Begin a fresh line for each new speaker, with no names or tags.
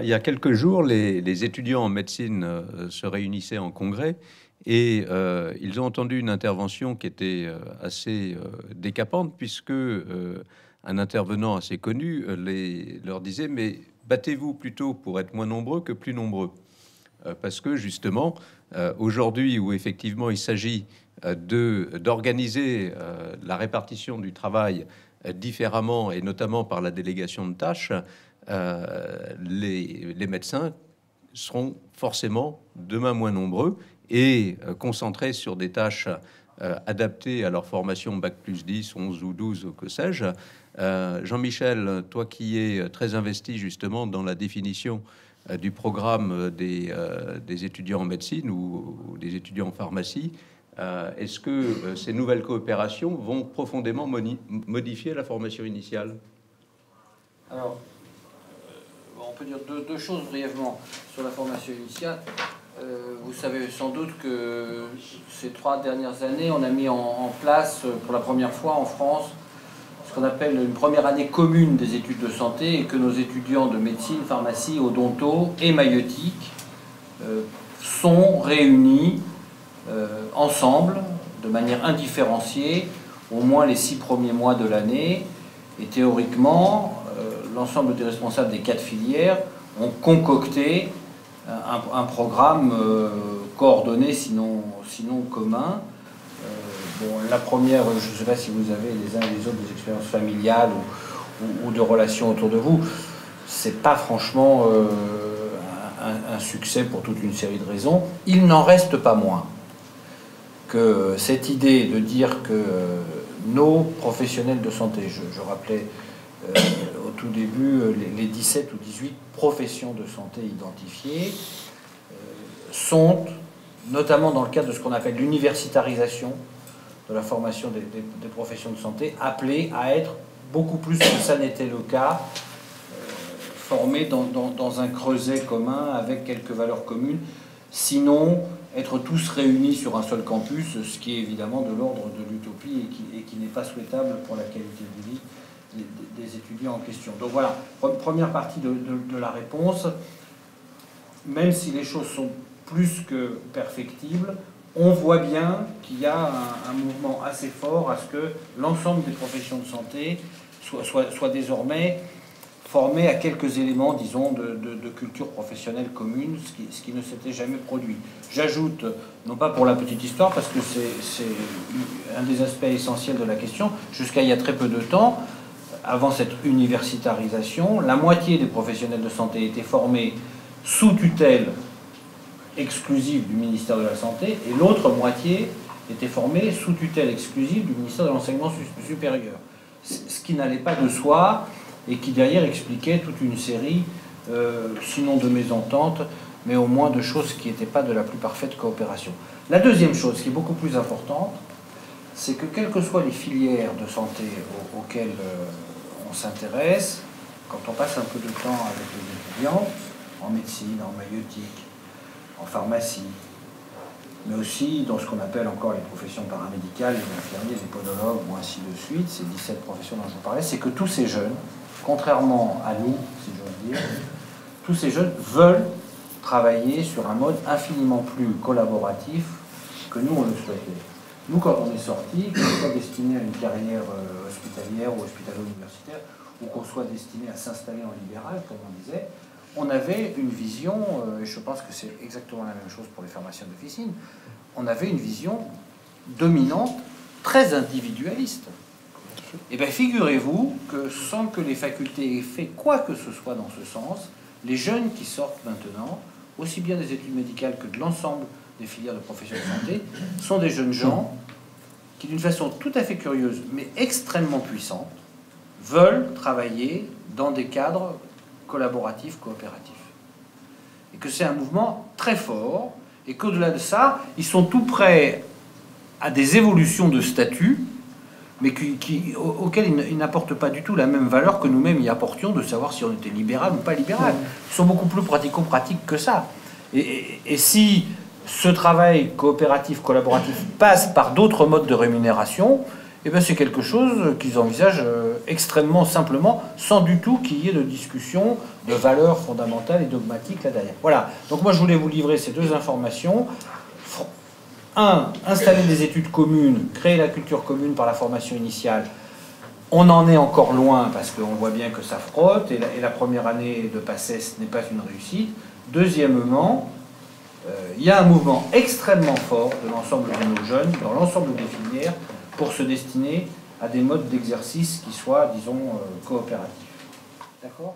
il y a quelques jours, les étudiants en médecine se réunissaient en congrès et ils ont entendu une intervention qui était assez décapante, puisque un intervenant assez connu leur disait: mais battez-vous plutôt pour être moins nombreux que plus nombreux. Parce que justement, aujourd'hui où effectivement il s'agit d'organiser la répartition du travail différemment, et notamment par la délégation de tâches, les médecins seront forcément demain moins nombreux et concentrés sur des tâches adaptées à leur formation Bac+10, 11 ou 12, ou que sais-je. Jean-Michel, toi qui es très investi justement dans la définition du programme des étudiants en médecine ou des étudiants en pharmacie, est-ce que ces nouvelles coopérations vont profondément modifier la formation initiale?
Alors, on peut dire deux choses brièvement sur la formation initiale. Vous savez sans doute que ces 3 dernières années, on a mis en place pour la première fois en France ce qu'on appelle une première année commune des études de santé, et que nos étudiants de médecine, pharmacie, odonto et maïeutique sont réunis ensemble, de manière indifférenciée, au moins les 6 premiers mois de l'année. Et théoriquement, l'ensemble des responsables des 4 filières ont concocté un programme coordonné, sinon commun. Bon, la première, je ne sais pas si vous avez les uns et les autres des expériences familiales ou de relations autour de vous, c'est pas franchement un succès pour toute une série de raisons. Il n'en reste pas moins que cette idée de dire que nos professionnels de santé, je rappelais au tout début les 17 ou 18 professions de santé identifiées, sont, notamment dans le cadre de ce qu'on appelle l'universitarisation de la formation des professions de santé, appelées à être beaucoup plus que ça n'était le cas, formées dans un creuset commun avec quelques valeurs communes, sinon être tous réunis sur un seul campus, ce qui est évidemment de l'ordre de l'utopie et qui n'est pas souhaitable pour la qualité de vie des étudiants en question. Donc voilà, première partie de la réponse. Même si les choses sont plus que perfectibles, on voit bien qu'il y a un mouvement assez fort à ce que l'ensemble des professions de santé soit désormais formé à quelques éléments, disons, de culture professionnelle commune, ce qui ne s'était jamais produit. J'ajoute, non pas pour la petite histoire, parce que c'est un des aspects essentiels de la question, jusqu'à il y a très peu de temps, avant cette universitarisation, la moitié des professionnels de santé étaient formés sous tutelle exclusive du ministère de la Santé, et l'autre moitié était formée sous tutelle exclusive du ministère de l'Enseignement supérieur. Ce qui n'allait pas de soi, et qui derrière expliquait toute une série, sinon de mésententes, mais au moins de choses qui n'étaient pas de la plus parfaite coopération. La deuxième chose, qui est beaucoup plus importante, c'est que quelles que soient les filières de santé auxquelles on s'intéresse, quand on passe un peu de temps avec les étudiants, en médecine, en maïeutique, en pharmacie, mais aussi dans ce qu'on appelle encore les professions paramédicales, les infirmiers, les podologues, ou ainsi de suite, ces 17 professions dont je vous parlais, c'est que tous ces jeunes, contrairement à nous, si j'ose dire, tous ces jeunes veulent travailler sur un mode infiniment plus collaboratif que nous, on le souhaitait. Nous, quand on est sorti, qu'on soit destiné à une carrière hospitalière ou hospitalo-universitaire, ou qu'on soit destiné à s'installer en libéral, comme on disait, on avait une vision, et je pense que c'est exactement la même chose pour les pharmaciens d'officine, on avait une vision dominante, très individualiste. Et bien figurez-vous que sans que les facultés aient fait quoi que ce soit dans ce sens, les jeunes qui sortent maintenant, aussi bien des études médicales que de l'ensemble des filières de profession de santé, sont des jeunes gens qui, d'une façon tout à fait curieuse, mais extrêmement puissante, veulent travailler dans des cadres collaboratifs, coopératifs. Et que c'est un mouvement très fort, et qu'au-delà de ça, ils sont tout prêts à des évolutions de statut, mais auxquelles ils n'apportent pas du tout la même valeur que nous-mêmes y apportions, de savoir si on était libéral ou pas libéral. Ils sont beaucoup plus pratico-pratiques que ça. Et si ce travail coopératif, collaboratif passe par d'autres modes de rémunération, eh bien, c'est quelque chose qu'ils envisagent extrêmement simplement, sans du tout qu'il y ait de discussion de valeurs fondamentales et dogmatiques là derrière. Voilà, donc moi je voulais vous livrer ces deux informations. Un, installer des études communes, créer la culture commune par la formation initiale. On en est encore loin parce qu'on voit bien que ça frotte et la première année de PACES n'est pas une réussite. Deuxièmement, il y a un mouvement extrêmement fort de l'ensemble de nos jeunes, dans l'ensemble des filières, pour se destiner à des modes d'exercice qui soient, disons, coopératifs. D'accord ?